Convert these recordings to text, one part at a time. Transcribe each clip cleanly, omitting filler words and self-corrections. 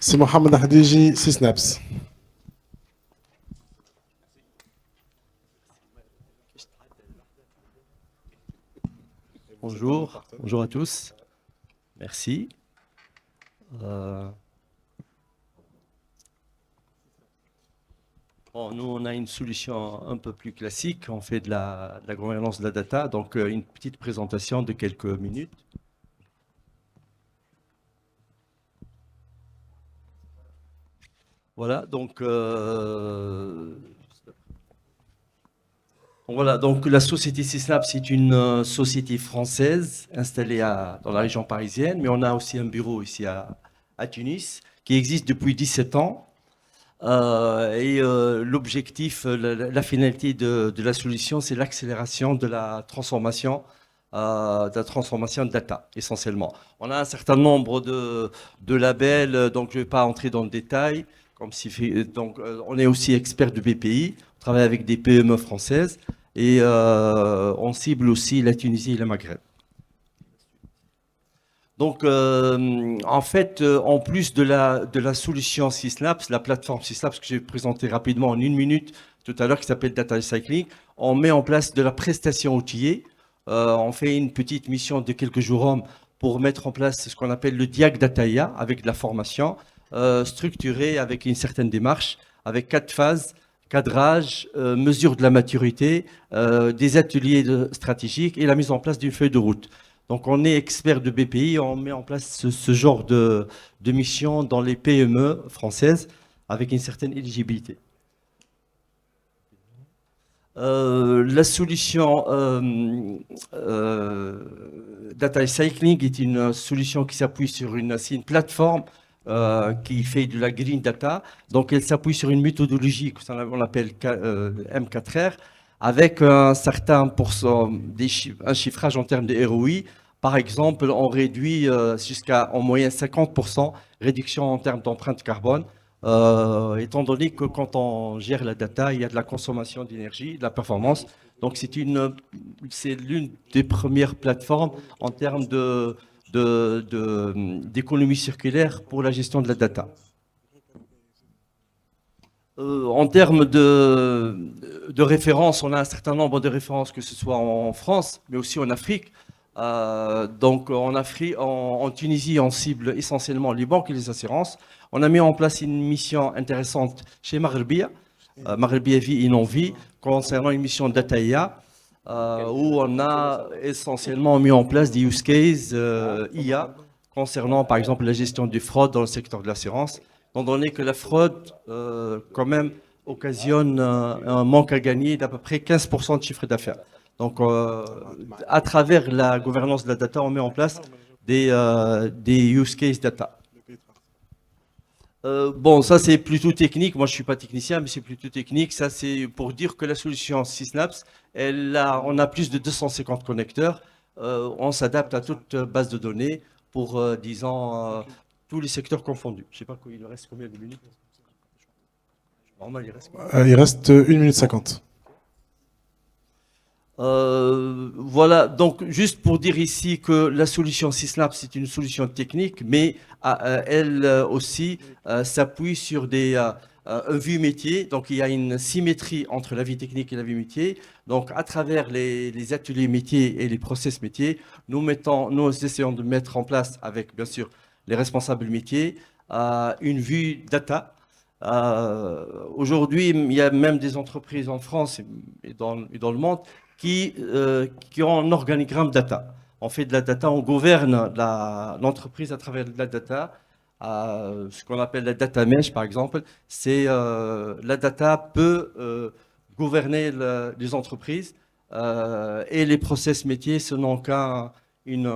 C'est Mohamed Hadiji, 6 Snaps. Bonjour, bonjour à tous. Merci. Euh, Bon, nous, on a une solution un peu plus classique. On fait de la gouvernance de la data. Donc, une petite présentation de quelques minutes. Voilà, donc la société Syslab, c'est une société française installée dans la région parisienne, mais on a aussi un bureau ici à Tunis qui existe depuis 17 ans. L'objectif, la finalité de la solution, c'est l'accélération de la transformation de data, essentiellement. On a un certain nombre de labels, donc je ne vais pas entrer dans le détail. On est aussi expert du BPI, on travaille avec des PME françaises et on cible aussi la Tunisie et le Maghreb. Donc, en fait, en plus de la solution Syslabs, la plateforme Syslabs que j'ai présentée rapidement en 1 minute tout à l'heure, qui s'appelle Data Recycling, on met en place de la prestation outillée. On fait une petite mission de quelques jours hommes pour mettre en place ce qu'on appelle le Diag Data IA, avec de la formation structurée, avec une certaine démarche, avec 4 phases: cadrage, mesure de la maturité, des ateliers stratégiques et la mise en place d'une feuille de route. Donc, on est expert de BPI, on met en place ce genre de mission dans les PME françaises avec une certaine éligibilité. La solution Data Recycling est une solution qui s'appuie sur c'est une plateforme qui fait de la green data. Donc, elle s'appuie sur une méthodologie qu'on appelle M4R, avec un certain pourcent, un chiffrage en termes de ROI. Par exemple, on réduit jusqu'à en moyenne 50% réduction en termes d'empreinte carbone, étant donné que quand on gère la data, il y a de la consommation d'énergie, de la performance. Donc, c'est l'une des premières plateformes en termes d'économie circulaire pour la gestion de la data. En termes de références, on a un certain nombre de références, que ce soit en France, mais aussi en Afrique. Donc en Tunisie, on cible essentiellement les banques et les assurances. On a mis en place une mission intéressante chez Maghrebia, Maghrebia Vie et Non-Vie, concernant une mission Data IA, où on a essentiellement mis en place des use cases IA concernant par exemple la gestion des fraudes dans le secteur de l'assurance, étant donné que la fraude quand même occasionne un manque à gagner d'à peu près 15% de chiffre d'affaires. Donc, à travers la gouvernance de la data, on met en place des use case data. Bon, ça c'est plutôt technique. Moi, je suis pas technicien, mais c'est plutôt technique. Ça, c'est pour dire que la solution Syslabs, on a plus de 250 connecteurs. On s'adapte à toute base de données pour, disons, tous les secteurs confondus. Je sais pas, il reste combien de minutes? Normal, il reste combien? Il reste 1 minute 50. Voilà, donc juste pour dire ici que la solution Syslab, c'est une solution technique, mais elle aussi s'appuie sur un vue métier. Donc il y a une symétrie entre la vie technique et la vie métier. Donc à travers les ateliers métiers et les process métiers, nous essayons de mettre en place, avec bien sûr les responsables métiers, une vue data. Aujourd'hui, il y a même des entreprises en France et dans le monde qui ont un organigramme data. On fait de la data, on gouverne l'entreprise à travers de la data. Ce qu'on appelle la data mesh, par exemple, c'est la data peut gouverner les entreprises et les process métiers, ce n'est qu'une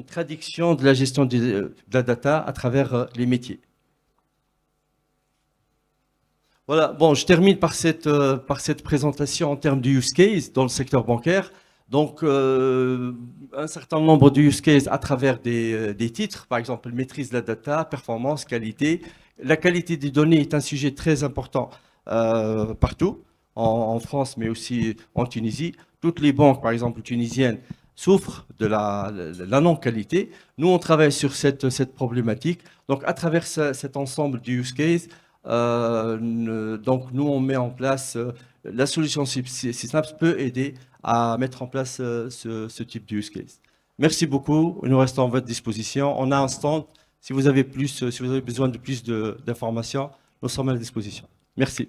traduction de la gestion de la data à travers les métiers. Voilà, bon, je termine par cette présentation en termes de use case dans le secteur bancaire. Donc, un certain nombre de use cases à travers des titres, par exemple, maîtrise de la data, performance, qualité. La qualité des données est un sujet très important partout, en France, mais aussi en Tunisie. Toutes les banques, par exemple, tunisiennes, souffrent de la non-qualité. Nous, on travaille sur cette problématique. Donc, à travers cet ensemble du use case, donc nous, on met en place la solution Synapse peut aider à mettre en place ce type de use case. Merci beaucoup. Nous restons à votre disposition. On a un stand. Si vous avez besoin de plus d'informations, nous sommes à la disposition. Merci.